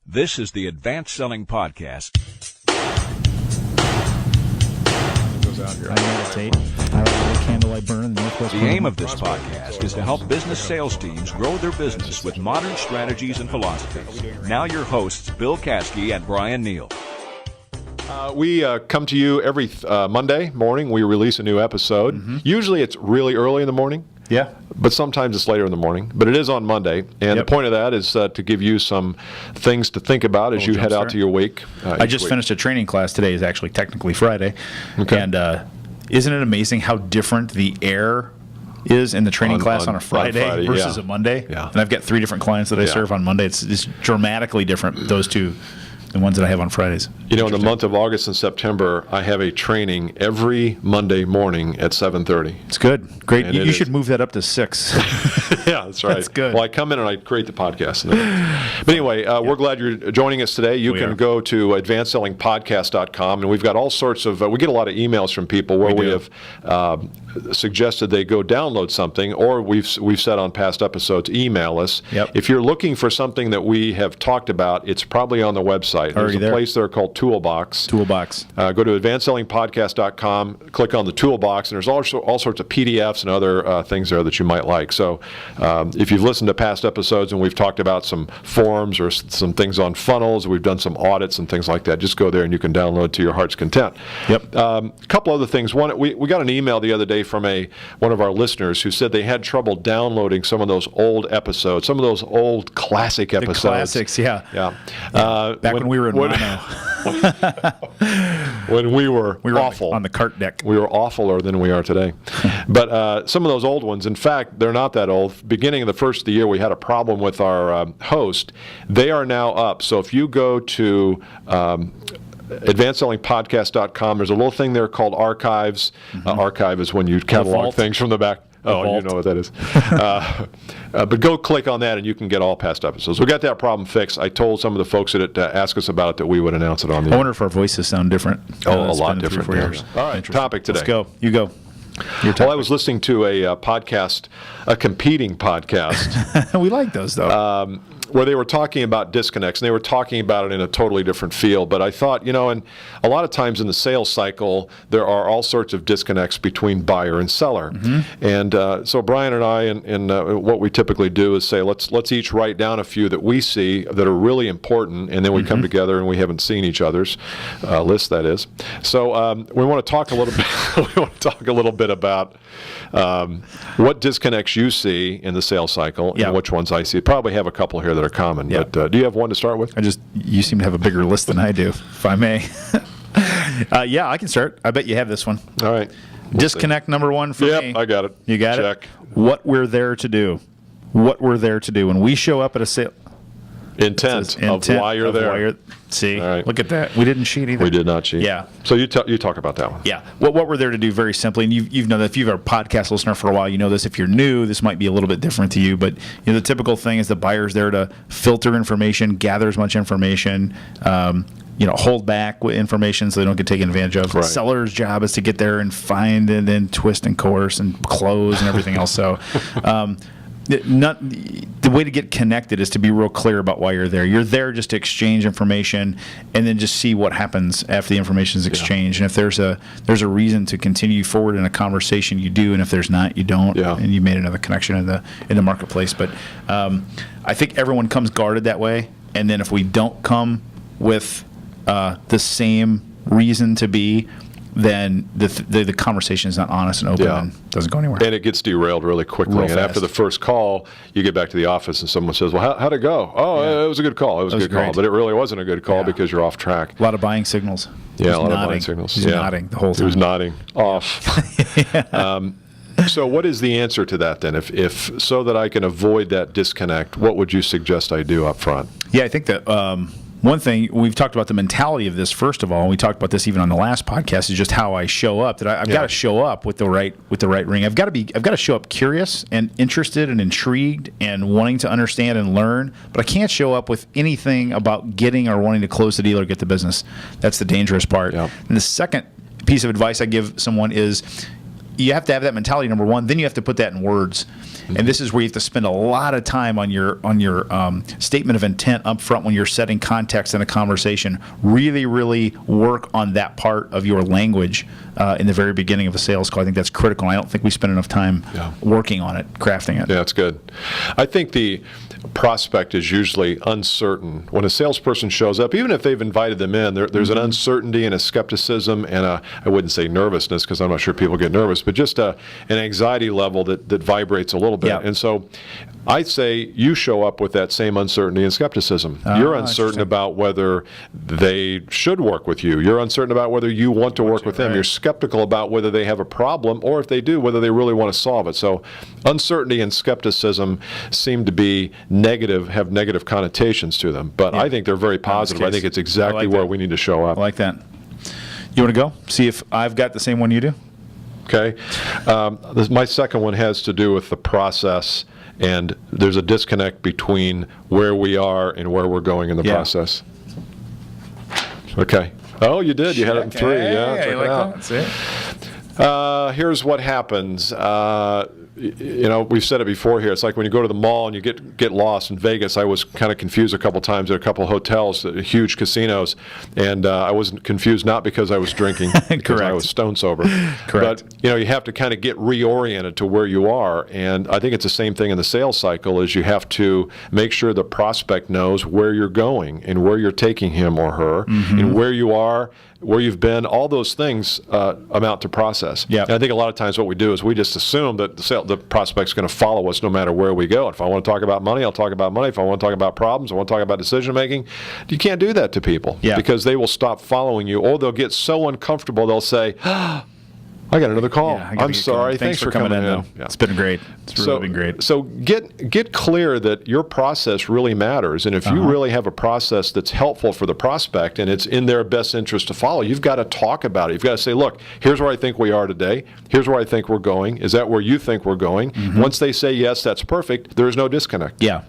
This is the Advanced Selling Podcast. I meditate. I light a candle I burn in the Northwest. The aim of this podcast is to help business sales teams grow their business with modern strategies and philosophies. Now your hosts, Bill Caskey and Bryan Neal. We come to you every Monday morning. We release a new episode. Mm-hmm. Usually it's really early in the morning. Yeah. But sometimes it's later in the morning. But it is on Monday. And the point of that is to give you some things to think about as you head out to your week. I just finished a training class today. Is actually technically Friday. Okay. And isn't it amazing how different the air is in the training class on a Friday versus a Monday? Yeah. And I've got 3 different clients that I serve on Monday. It's dramatically different, those two. The ones that I have on Fridays. You know, in the month of August and September, I have a training every Monday morning at 7:30. It's good. Great. You should move that up to 6. Yeah, that's right. That's good. Well, I come in and I create the podcast. But anyway, we're glad you're joining us today. You can go to advancedsellingpodcast.com, and we've got all sorts of, we get a lot of emails from people where we have suggested they go download something, or we've said on past episodes, email us. Yep. If you're looking for something that we have talked about, it's probably on the website. There's a place there called Toolbox. Go to advancedsellingpodcast.com, click on the Toolbox, and there's all sorts of PDFs and other things there that you might like. So if you've listened to past episodes and we've talked about some forms or some things on funnels, we've done some audits and things like that, just go there and you can download to your heart's content. Yep. A couple other things. One, we got an email the other day from one of our listeners who said they had trouble downloading some of those old episodes, some of those old classic episodes. The classics, yeah. Back when we were in mono. When we were awful. On the cart deck. We were awfuler than we are today. But some of those old ones, in fact, they're not that old. Beginning of the first of the year, we had a problem with our host. They are now up. So if you go to advancedsellingpodcast.com, there's a little thing there called archives. Mm-hmm. Archive is when you catalog things from the back. Oh, you know what that is. But go click on that and you can get all past episodes. We got that problem fixed. I told some of the folks that asked us about it that we would announce it on the air. I wonder if our voices sound different. A lot different. 3 or 4 years. All right, topic today. Let's go. You go. Well, I was listening to a podcast, a competing podcast. We like those, though. Where they were talking about disconnects, and they were talking about it in a totally different field. But I thought, and a lot of times in the sales cycle, there are all sorts of disconnects between buyer and seller. Mm-hmm. And so Bryan and I, and what we typically do is say, let's each write down a few that we see that are really important, and then we come together and we haven't seen each other's list, that is. So we want to talk a little bit. We want to talk a little bit about what disconnects you see in the sales cycle and which ones I see. Probably have a couple here that are common, but do you have one to start with? You seem to have a bigger list than I do, if I may. Yeah, I can start. I bet you have this one. All right. Disconnect number 1 for me. Yep, I got it. You got Check. it? What we're there to do. What we're there to do. When we show up at a sale... Intent of why you're there. See, right. Look at that. We didn't cheat either. We did not cheat. Yeah. So you talk about that one. Yeah. What we're there to do, very simply, and you've known that if you've been a podcast listener for a while, you know this. If you're new, this might be a little bit different to you. But the typical thing is the buyer's there to filter information, gather as much information, hold back with information so they don't get taken advantage of. Right. The seller's job is to get there and find and then twist and coerce and close and everything else. So. The way to get connected is to be real clear about why you're there. You're there just to exchange information and then just see what happens after the information is exchanged. And if there's a reason to continue forward in a conversation, you do. And if there's not, you don't. Yeah. And you made another connection in the marketplace. But I think everyone comes guarded that way. And then if we don't come with the same reason to be, then the conversation is not honest and open and doesn't go anywhere. And it gets derailed really quickly. And after the first call, you get back to the office and someone says, well, how'd it go? Oh, it was a good call. It was a good call. But it really wasn't a good call because you're off track. A lot of buying signals. Yeah, a lot of buying signals. He's nodding the whole time. He was nodding off. So what is the answer to that then? If so that I can avoid that disconnect, what would you suggest I do up front? Yeah, I think that one thing, we've talked about the mentality of this, first of all, and we talked about this even on the last podcast, is just how I show up. That I've got to show up with the right ring. I've got to show up curious and interested and intrigued and wanting to understand and learn, but I can't show up with anything about getting or wanting to close the deal or get the business. That's the dangerous part. Yep. And the second piece of advice I give someone is you have to have that mentality, number one. Then you have to put that in words. And this is where you have to spend a lot of time on your statement of intent up front when you're setting context in a conversation. Really, really work on that part of your language in the very beginning of a sales call. I think that's critical. I don't think we spend enough time working on it, crafting it. Yeah, that's good. I think the prospect is usually uncertain. When a salesperson shows up, even if they've invited them in, there's an uncertainty and a skepticism and I wouldn't say nervousness, because I'm not sure people get nervous, but just an anxiety level that vibrates a little bit. Yep. And so I'd say you show up with that same uncertainty and skepticism. You're uncertain about whether they should work with you. You're uncertain about whether you want to work with them. Right. You're skeptical about whether they have a problem, or if they do, whether they really want to solve it. So uncertainty and skepticism seem to be negative, have negative connotations to them. But I think they're very positive. I think it's exactly where we need to show up. I like that. You want to go? See if I've got the same one you do? Okay. My second one has to do with the process, and there's a disconnect between where we are and where we're going in the process. Okay. Oh, you did. You had it in 3. Yeah, check it out. That's it. Here's what happens. We've said it before here. It's like when you go to the mall and you get lost in Vegas. I was kind of confused a couple times at a couple hotels, huge casinos, and I was confused not because I was drinking, because I was stone sober. Correct. But you have to kind of get reoriented to where you are, and I think it's the same thing in the sales cycle. Is you have to make sure the prospect knows where you're going and where you're taking him or her, and where you are, where you've been. All those things amount to process. Yeah. And I think a lot of times what we do is we just assume that the prospect's going to follow us no matter where we go. If I want to talk about money, I'll talk about money. If I want to talk about problems, I want to talk about decision making. You can't do that to people because they will stop following you, or they'll get so uncomfortable they'll say, I got another call. I'm sorry. Thanks for coming in. Yeah. It's been great. It's really been great. So get clear that your process really matters. And if you really have a process that's helpful for the prospect and it's in their best interest to follow, you've got to talk about it. You've got to say, look, here's where I think we are today. Here's where I think we're going. Is that where you think we're going? Once they say yes, that's perfect. There is no disconnect. Yeah.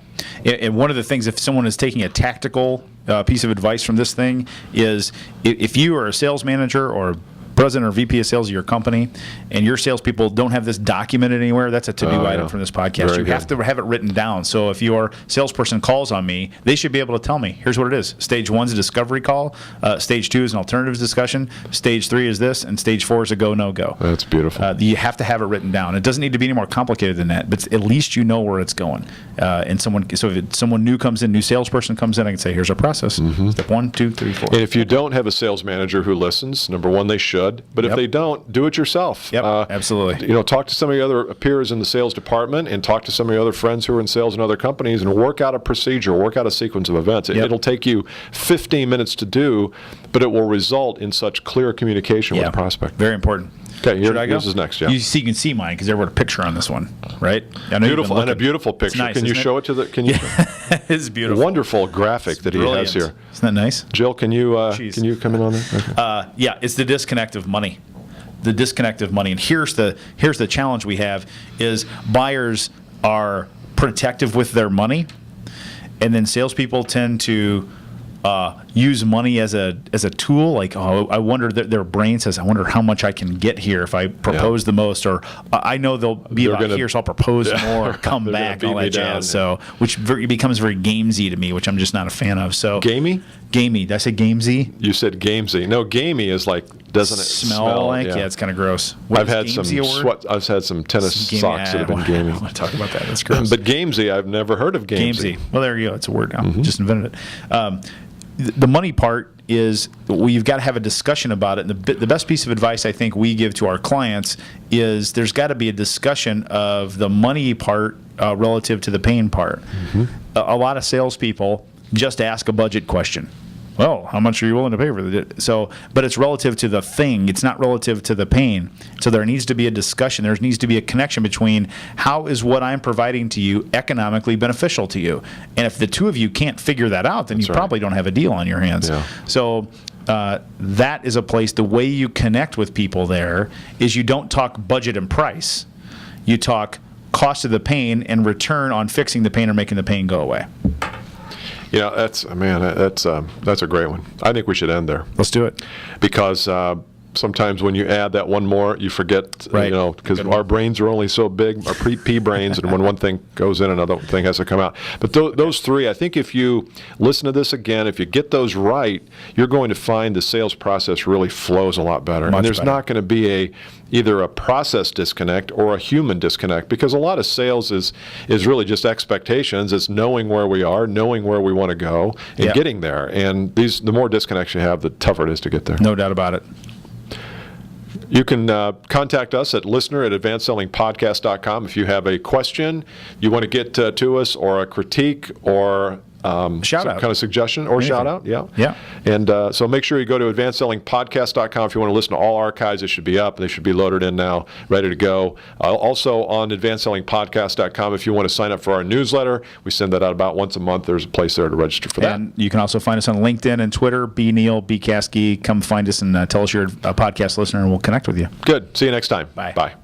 And one of the things, if someone is taking a tactical piece of advice from this thing, is if you are a sales manager or president or VP of sales of your company, and your salespeople don't have this documented anywhere, that's a to-do item from this podcast. You have to have it written down. So if your salesperson calls on me, they should be able to tell me, here's what it is. Stage 1 is a discovery call. Stage 2 is an alternatives discussion. Stage 3 is this, and Stage 4 is a go, no go. That's beautiful. You have to have it written down. It doesn't need to be any more complicated than that, but at least you know where it's going. So if someone new comes in, new salesperson comes in, I can say, here's our process. Step 1, 2, 3, 4. And if you don't have a sales manager who listens, number one, they should. But if they don't, do it yourself. Absolutely. Talk to some of your other peers in the sales department, and talk to some of your other friends who are in sales in other companies, and work out a procedure, work out a sequence of events. It'll take you 15 minutes to do, but it will result in such clear communication with the prospect. Very important. Okay, yours is next. Yeah. You can see mine because there was a picture on this one, right? Beautiful, and a beautiful picture. Nice, can you show it to the? Can you? It's beautiful. Wonderful graphic that he has here. Isn't that nice? Jill, can you come in on that? Okay. It's the disconnect of money. The disconnect of money, and here's the challenge we have: is buyers are protective with their money, and then salespeople tend to use money as a tool. Like, I wonder, their brain says, I wonder how much I can get here if I propose the most, or I know they'll be about here, so I'll propose more, come back, all that jazz. So, which becomes very gamesy to me, which I'm just not a fan of. So gamey? Gamey. Did I say gamesy? You said gamesy. No, gamey is like, doesn't it smell like? Yeah, it's kind of gross. I've had some tennis socks that have been gamey. I want to talk about that. That's gross. But gamesy, I've never heard of gamesy. Well, there you go. It's a word now. Just invented it. The money part is, you've got to have a discussion about it. And the best piece of advice I think we give to our clients is there's got to be a discussion of the money part relative to the pain part. A lot of salespeople just ask a budget question. Well, how much are you willing to pay for it? So, but it's relative to the thing. It's not relative to the pain. So there needs to be a discussion. There needs to be a connection between how is what I'm providing to you economically beneficial to you. And if the two of you can't figure that out, then you probably don't have a deal on your hands. Yeah. So that is a place, the way you connect with people there is you don't talk budget and price. You talk cost of the pain and return on fixing the pain or making the pain go away. Yeah, that's a great one. I think we should end there. Let's do it. Because sometimes when you add that one more, you forget, Right. because our brains are only so big, our pea brains, and when one thing goes in, another thing has to come out. But those three, I think if you listen to this again, if you get those right, you're going to find the sales process really flows a lot better. Much and there's better. not going to be either a process disconnect or a human disconnect, because a lot of sales is really just expectations. It's knowing where we are, knowing where we want to go, and Yeah. getting there. And the more disconnects you have, the tougher it is to get there. No doubt about it. You can contact us at listener@advancedsellingpodcast.com if you have a question you want to get to us, or a critique, or Shout some out. kind of suggestion or Anything. shout out. Yeah. Yeah. And so make sure you go to advancedsellingpodcast.com if you want to listen to all archives. They should be up. They should be loaded in now, ready to go. Also on advancedsellingpodcast.com, if you want to sign up for our newsletter, we send that out about once a month. There's a place there to register for that. And you can also find us on LinkedIn and Twitter. B. Neal, B. Caskey. Come find us and tell us you're a podcast listener, and we'll connect with you. Good. See you next time. Bye. Bye.